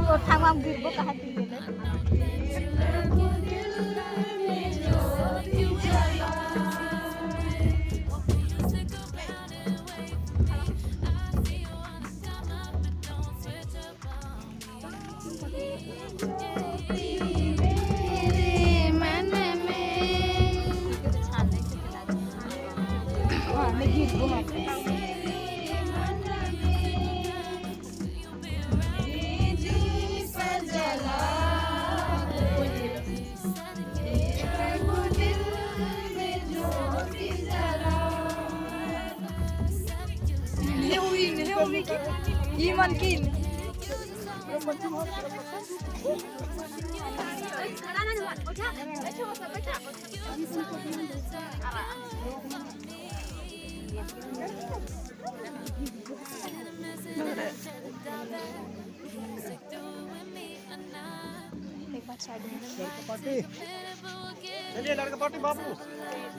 कोठामा गिरबो कहाँ दिए Iman kin. चलिए लड़का पार्टी बाबू,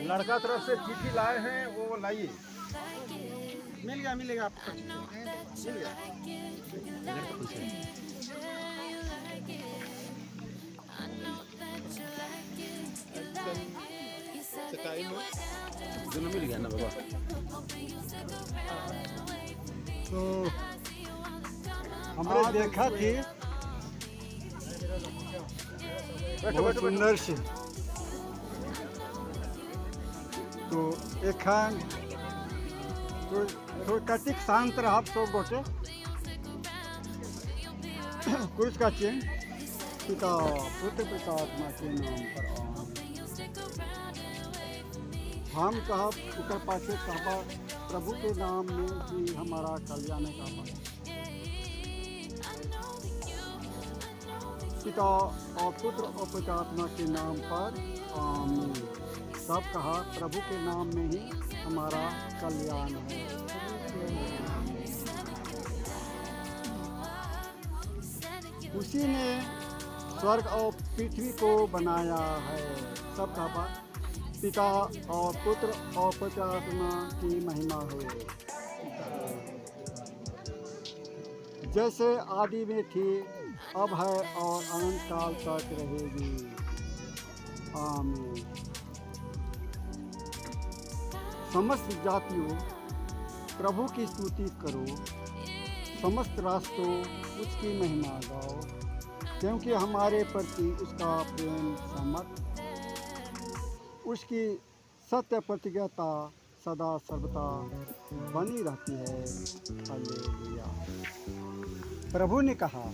लड़का तरफ से चिट्ठी लाए हैं, वो लाइए। मिलेगा मिलेगा आपको, मिलेगा। दोनों मिल गया ना बाबा। तो हमने देखा थी बहुत सुंदर से, तो एखान तो कतिक शांत रहा सब गोटे कुछ का चेन पिता पुत्र पिता आत्मा के नाम पर हम कहा ऊपर पाछे कहा प्रभु के नाम में ही हमारा कल्याण का पिता और पुत्र और पिता आत्मा के नाम पर आमीन। सब कहा प्रभु के नाम में ही हमारा कल्याण है। उसी ने स्वर्ग और पृथ्वी को बनाया है। सब कहा पिता और पुत्र और पवित्र आत्मा की महिमा हो, जैसे आदि में थी, अब है और अनंत काल तक रहेगी। आमीन। समस्त जातियों प्रभु की स्तुति करो, समस्त राष्ट्रों उसकी महिमा गाओ, क्योंकि हमारे प्रति उसका प्रेम समर्थ, उसकी सत्य प्रतिज्ञता सदा सर्वदा बनी रहती है। हालेलुया। प्रभु ने कहा,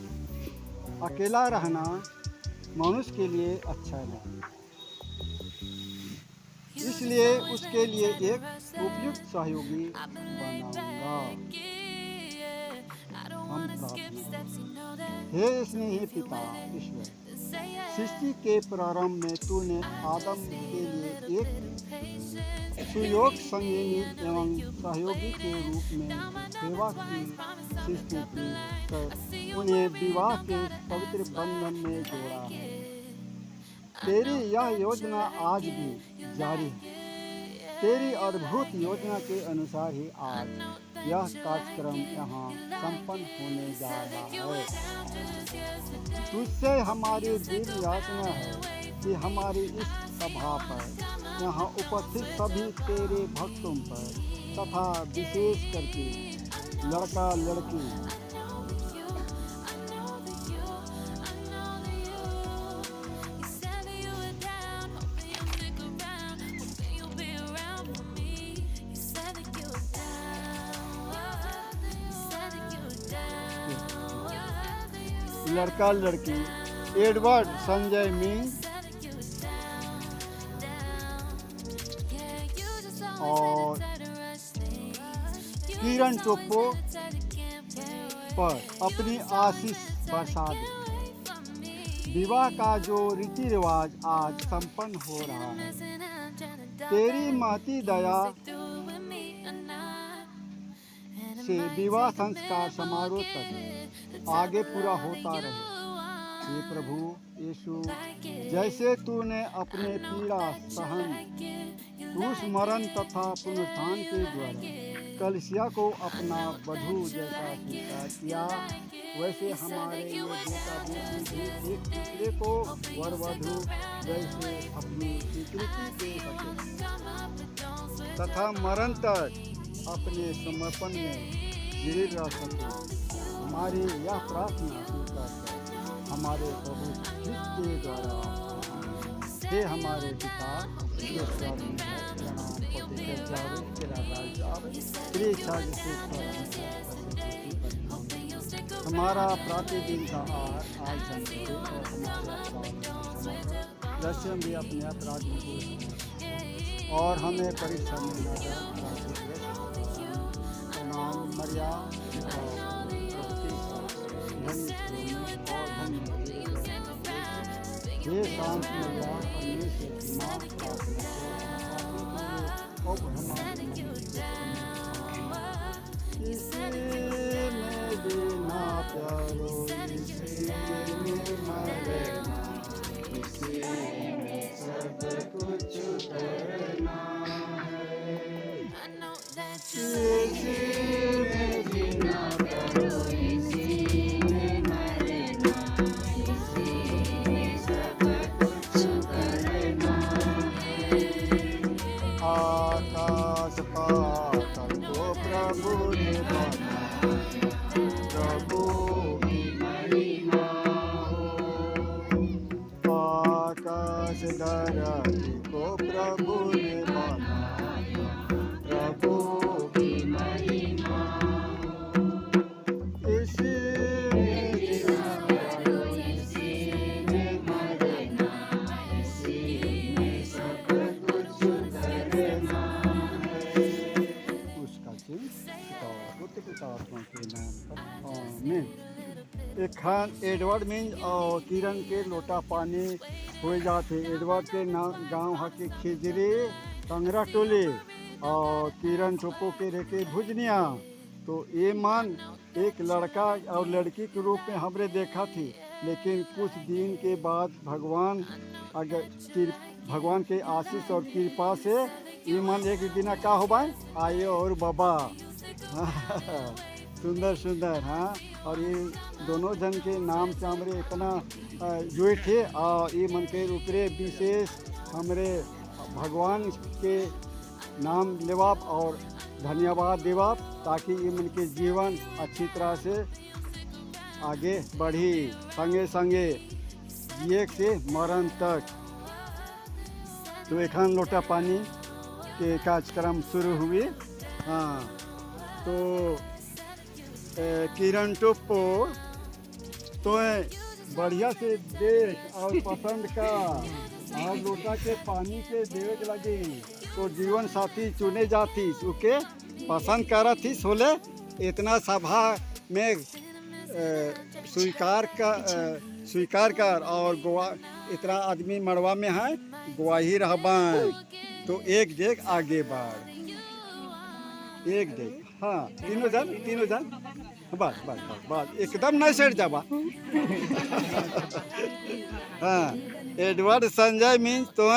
अकेला रहना मनुष्य के लिए अच्छा नहीं, इसलिए उसके लिए एक उपयुक्त सहयोगी बनाऊंगा। हम प्रार्थना। हे स्नेही पिता ईश्वर, सृष्टि के प्रारंभ में तूने आदम के लिए एक सुयोग संगिनी एवं सहयोगी के रूप में सेवा की सृष्टि की कर उन्हें विवाह के पवित्र बंधन में जोड़ा है। तेरी यह योजना आज भी जारी है। तेरी अद्भुत योजना के अनुसार ही आज यह कार्यक्रम यहाँ संपन्न होने जा रहा है। तुझसे हमारी दिल याचना है कि हमारी इस सभा पर यहाँ उपस्थित सभी तेरे भक्तों पर तथा विशेष करके लड़का लड़की लड़का लड़की एडवर्ड संजय मीन और किरण टोप्पो पर अपनी आशीष बरसा दे। विवाह का जो रीति रिवाज आज संपन्न हो रहा है, तेरी महती दया से विवाह संस्कार समारोह तक आगे पूरा होता रहे। हे प्रभु यीशु, जैसे तूने अपने पीड़ा सहन, क्रूस मरण तथा पुनरुत्थान के द्वारा कलीसिया को अपना वधू जैसा स्वीकार किया, वैसे हमारे ये बेटा बेटी भी एक दूसरे को वर वधू जैसे अपनी स्वीकृति दे सके तथा मरण तक अपने समर्पण में दृढ़ रह सके। हमारी यह प्रार्थना स्वीकार कर हमारे प्रभु ख्रिस्त के द्वारा हे हमारे पिता जो स्वर्ग में है, प्रणाम पवित्र जावे तेरा राज्य आवे, तेरी इच्छा जैसे स्वर्ग में है वैसे पृथ्वी पर भी हो। हमारा प्रतिदिन का आहार आज हमको दे और हमारे अपराध जैसे हम भी अपने अपराधियों को क्षमा और हमें परीक्षा में न डाल, प्रणाम मरिया हे शांत मरिया परमेश्वर की माँ अब हमारे इसी में बिना प्यारो इसी में मरना, इसी में सब कुछ करना है। इसी में बिना प्यारो इसी में मरना, इसी में सब कुछ करना है। आकाश पाताल को प्रभु ने बना, प्रभु की महिमा हो। आकाश धरती को प्रभु ने बना, प्रभु की महिमा हो। इसी में जीना करो, इसी में मरना, इसी में सब कुछ करना है। उसका चिन्ह पिता पुत्र पिता आत्मा के नाम पर आमीन। एक खान एडवर्ड मीन्स और किरण के लोटा पानी हो जाते। एडवर्ड के गांव हके खिजरी कंगरा टोले और किरण टोपो के रेके भुजनिया। तो ये मान एक लड़का और लड़की के रूप में हमने देखा थी, लेकिन कुछ दिन के बाद भगवान के आशीष और कृपा से ये मन एक दिन का हो भाई आए और बाबा सुंदर सुंदर। हाँ, और ये दोनों जन के नाम से हमरे इतना जुए थे और ये मन के ऊपरे विशेष हमरे भगवान के नाम लेवाप और धन्यवाद देवाप, ताकि ये मन के जीवन अच्छी तरह से आगे बढ़ी, संगे संगे जिए से मरण तक। तो एक लोटा पानी के कार्यक्रम शुरू हुए। हाँ, तो किरण टोप्पो तो बढ़िया से देख और पसंद का और लोटा के पानी के देवे लगी तो जीवन साथी चुने जाती उके पसंद करा थी सोले इतना सभा में स्वीकार कर और गोवा इतना आदमी मड़वा में है गवाही रहबान। तो एक देख आगे बढ़, एक देख। हाँ, तीनों जन बस बस बस बस एकदम नहीं सेट जाबा। हाँ, एडवर्ड संजय मीन्स तो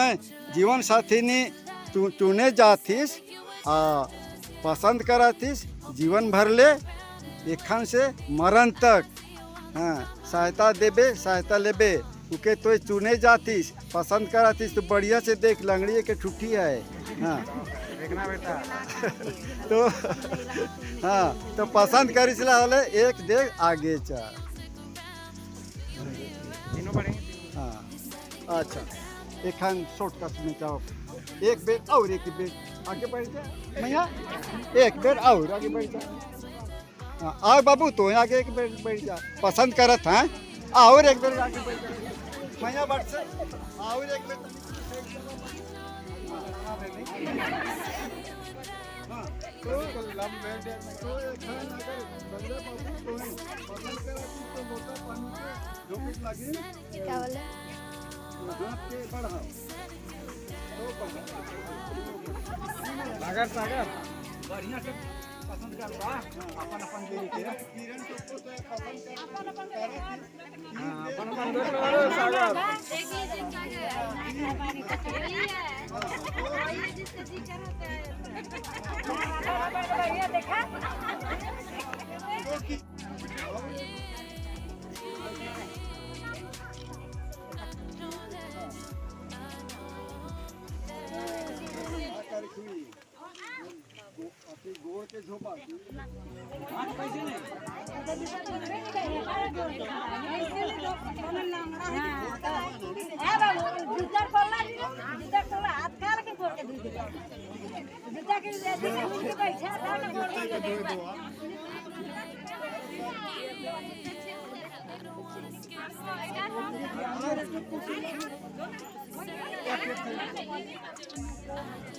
जीवन साथी ने चुने जातीस पसंद करातीस जीवन भर ले एखन से मरण तक। हाँ, सहायता लेबे उके तो चुने जातीस पसंद करातीस। तो बढ़िया से देख लंगड़ी के ठुठी है। हाँ देखना बेटा। तो हाँ, तो पसंद करिस वाले एक देख आगे चल। हाँ, अच्छा एखन शॉर्टकट में जाओ, एक बेर और एक बेर आगे बढ़ जा भैया, एक बेर और आगे बढ़ जा। हाँ, आओ बाबू तो आगे एक बेर बढ़ जा, पसंद करत हैं और एक बेर आगे बढ़ जा भैया, बढ़ से और एक बेर। क्या बोले? सागर बढ़िया से पसंद करबा अपन अपन देरी के किरण सबको तो पसंद करे अपन अपन देख लो सागर एक ही दिन का है पानी का वही है वही जिससे जी कर होता है ये देखा अपनी गोड़ के झोपा आज पैसे नहीं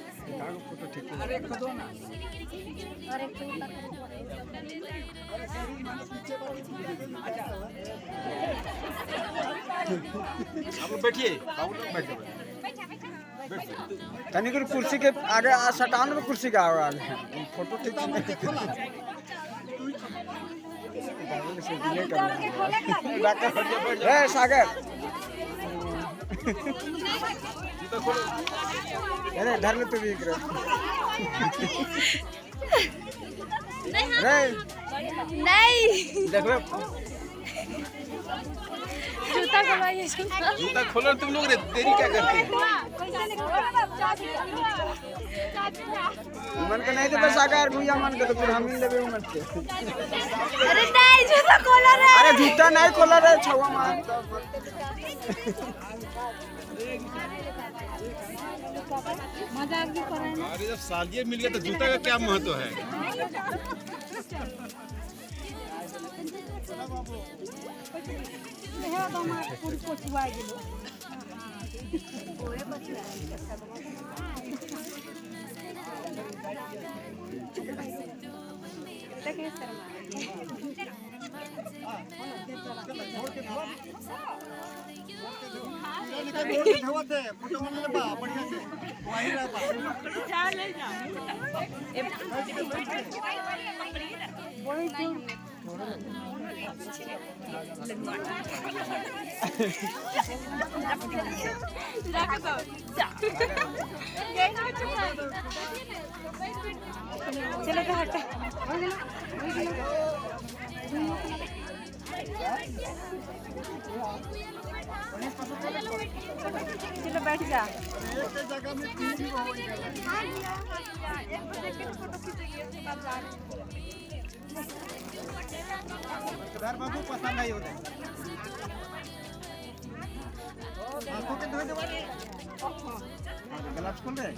अरे खुदो ना आप लोग बैठिए बाबू लोग बैठिए तनिक कुर्सी के आगे सटान में कुर्सी का आगे फोटो ठीक है सागर अरे धर ले तू भी नहीं देखो जूता खोलवाइए जूता खोलो तुम लोग देरी क्या करते हैं मन के नहीं तो सागर भैया मन के तो फिर हम ही लेबे मन के अरे नहीं जूता खोला रे अरे जूता नहीं खोला रे छवा मार मजाक भी कर रहे हैं अरे जब सालिए मिल गया तो जूता का क्या महत्व है फोटो मन ले बा बढ़िया से वही रहा चलो तो हट चलो बैठ जा एक जगह में तीन ही हो गई एक बजे के फोटो खींचेंगे उसके बाद जा घर बाबू पसंद नहीं होते आंखों के धोए दवाई ग्लव्स खोल दे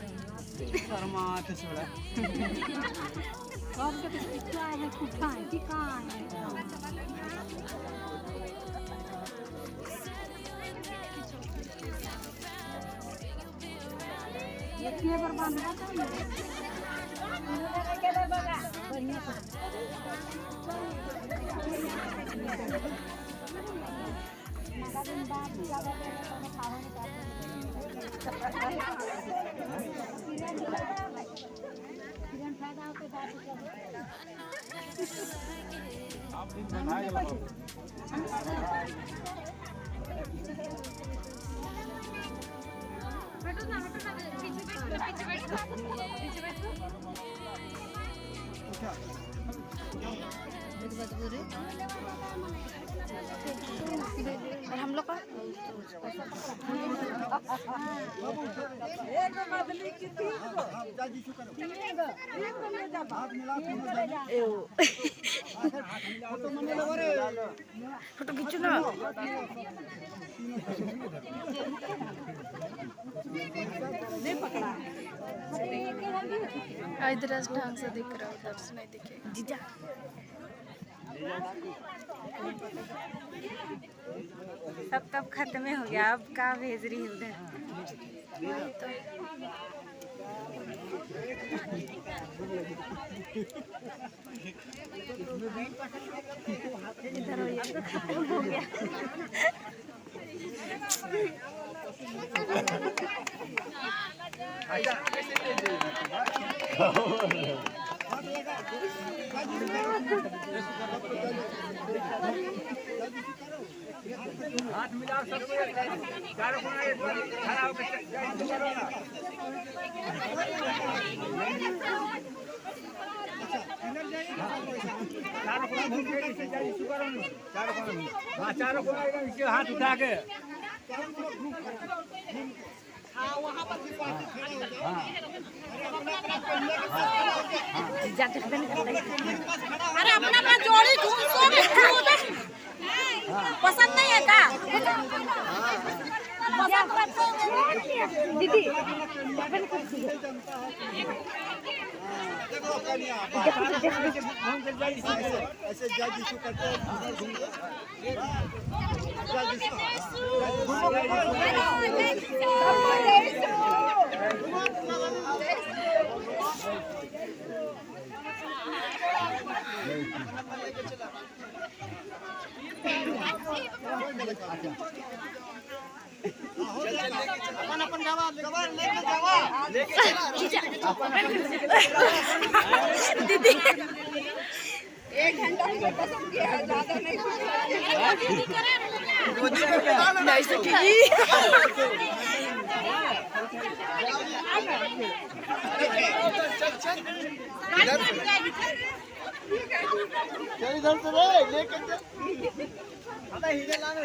शर्मा तो छोड़ा कब तक कितना है कुत्ता है टिका है ये पर बांधना चाहिए और हम लोग का फोटो खींचो ना नहीं पकड़ा इधर ढंग से दिख रहा है उधर से नहीं दिखेगा जीजा सब कब खत्म हो गया अब का भेज रही है उधर इधर हो गया खत्म हो गया अच्छा हाथ मिलाओ सबको, चारों कोना एक बार खड़ा होकर चारों कोना घूम के इसे जाइए, शुक्र है चारों कोना में। हाँ चारों कोना एकदम इसके हाथ उठा के वहाँ पर अरे अपना जोड़ी पसंद नहीं है का दीदी ऐसे जाजी शू करते अपन जावा लेके जावा दीदी 1 घंटा में पसंद किया ज्यादा नहीं चल इधर से रे लेके चल अबे हीरे लाना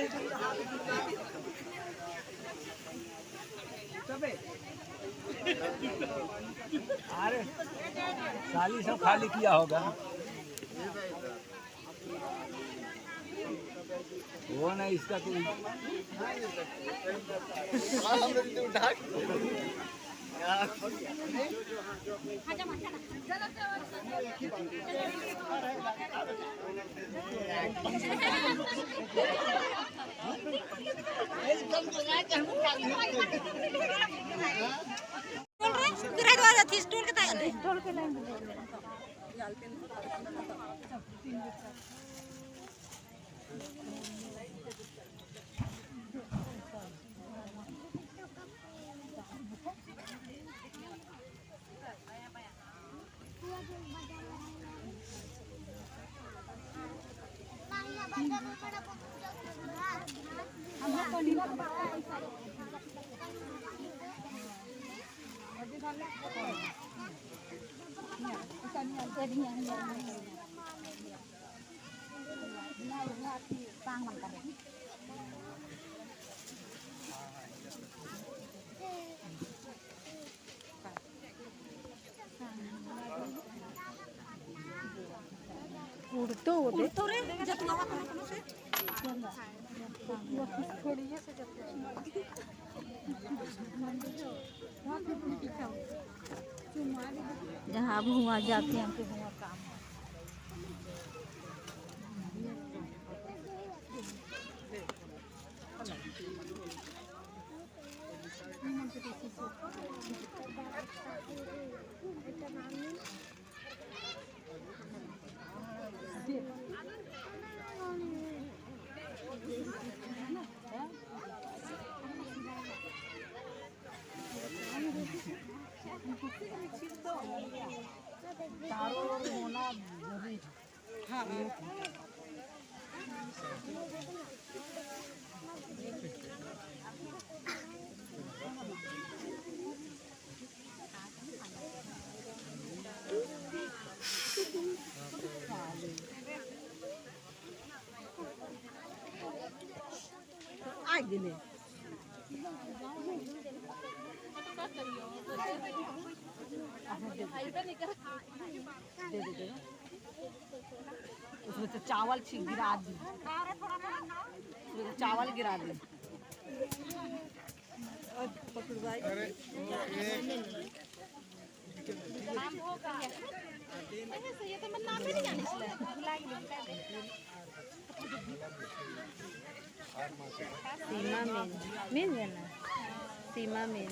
अरे साली सब खाली किया होगा वो नहीं इसका तो जहाँ अब हुआ जाते हैं फिर हुआ काम उसमें तो चावल गिरा दी, उसमें तो चावल गिरा दी। सीमा मेन है ना, सीमा मेन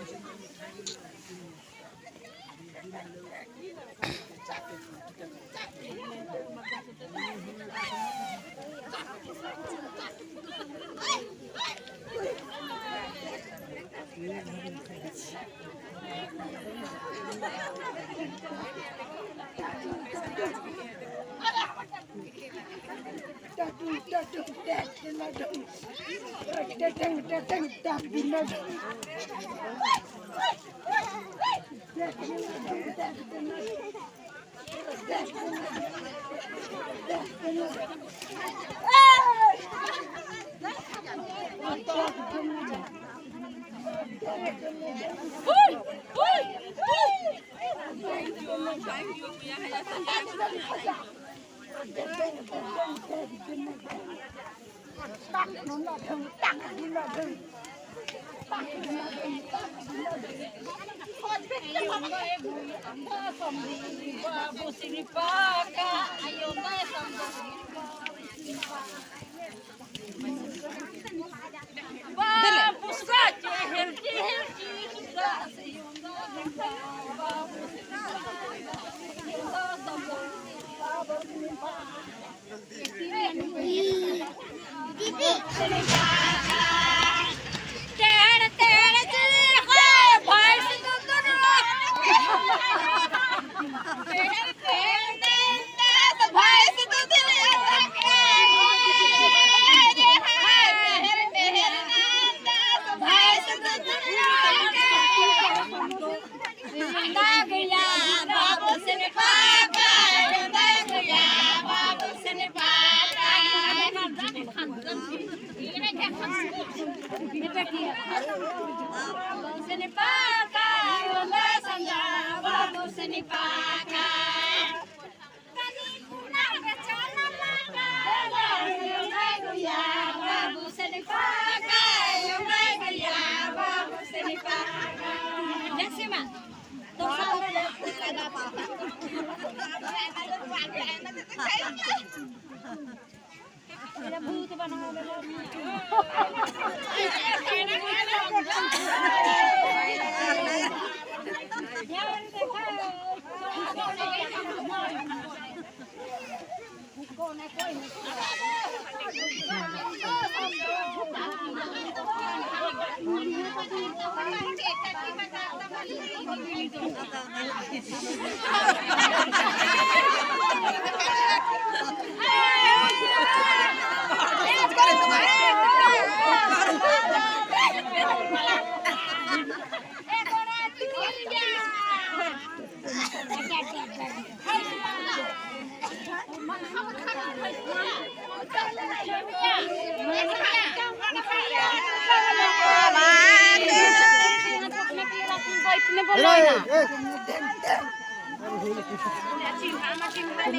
तुम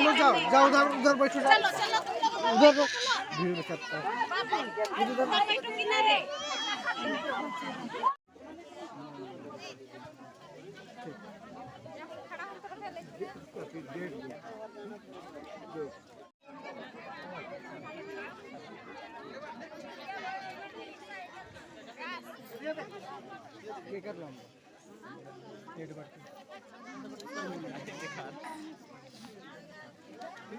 लोग जाओ जाओ उधर उधर बैठो जाओ उधर भीड़ में करता है ये कर रहा हूँ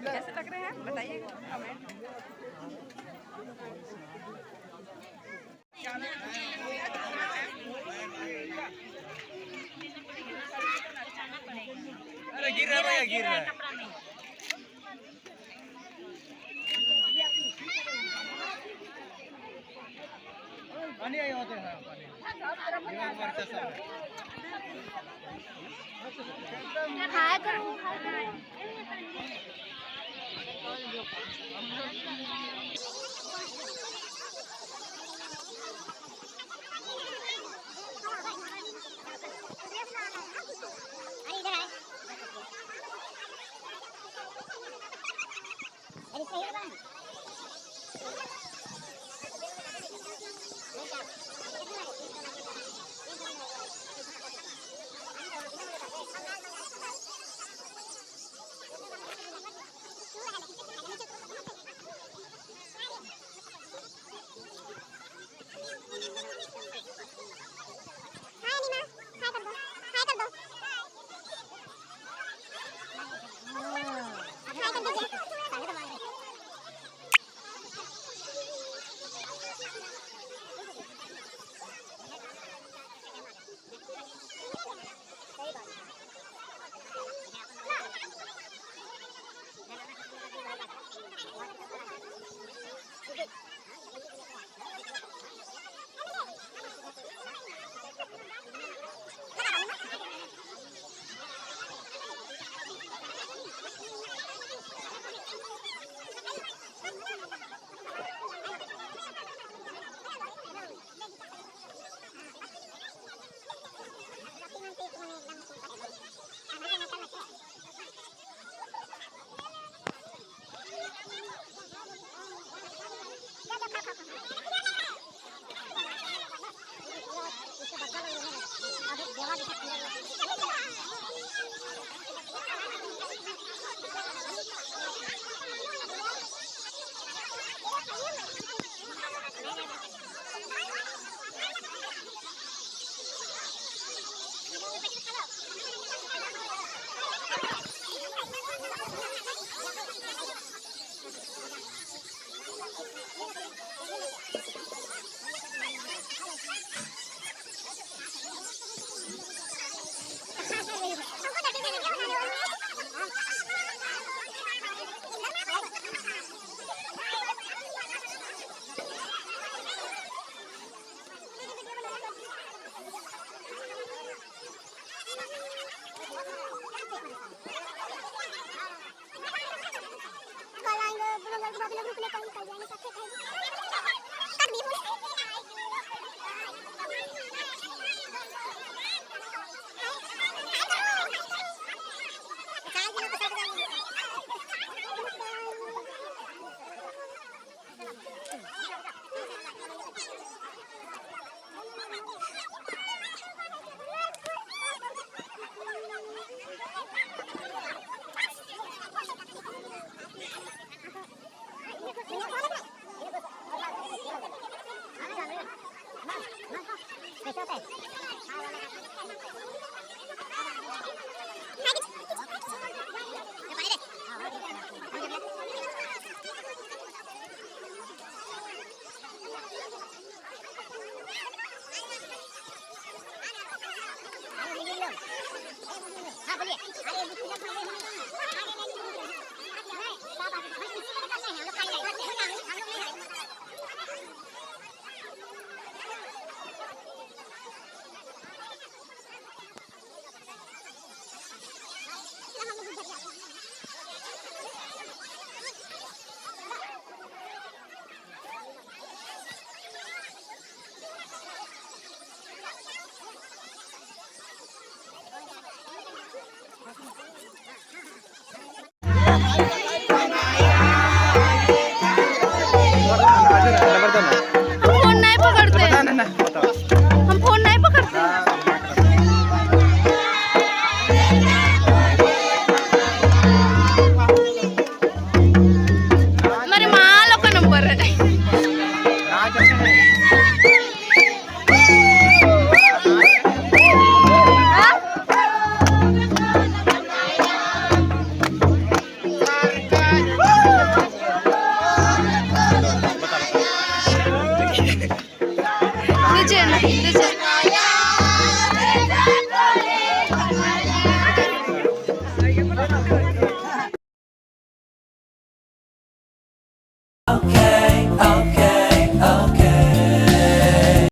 कैसे लग रहे हैं बताइएगा कमेंट। अरे गिर रहा है भैया, गिर रहा है। पानी आई होते हैं पानी खाया करो तो